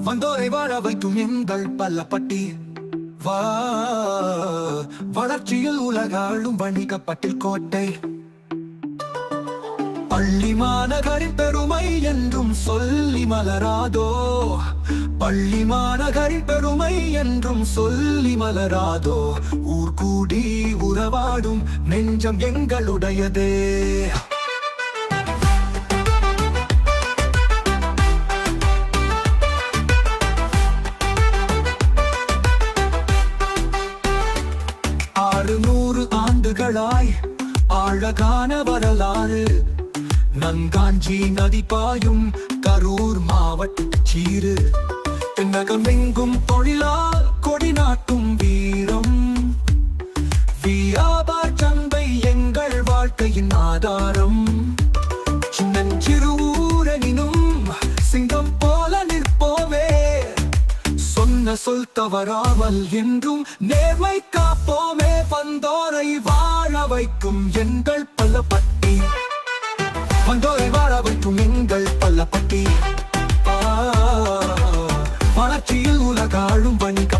வந்தோரை வாழ வைக்கும் எங்கள் பள்ளப்பட்டி வளர்ச்சியில் உலகாளும் வணிகப்பட்டில் கோட்டை பள்ளி மாநகரின் பெருமை என்றும் சொல்லி மலராதோ பள்ளி மாநகரின் பெருமை என்றும் சொல்லி மலராதோ ஊர் கூடி உறவாடும் நெஞ்சம் எங்களுடையதே ஆண்டுகளாய் அழகான வரலாறு நன்காஞ்சி நதி பாயும் கரூர் மாவட்ட சீரு தென்னகமெங்கும் தொழிலால் கொடி நாட்டும் வீரம் வியாபார சந்தை எங்கள் வாழ்க்கையின் ஆதாரம் சின்னஞ்சிறு ஊரனினும் சிங்கம் போல நிற்போமே சொன்ன சொல் தவறாமல் என்றும் நேர்மை காப்போமே வந்தோரை வாழ வைக்கும் எங்கள் பள்ளப்பட்டி வந்தோரை வாழ வைக்கும் எங்கள் பள்ளப்பட்டி வளர்ச்சியில் உலகாளும் வணிக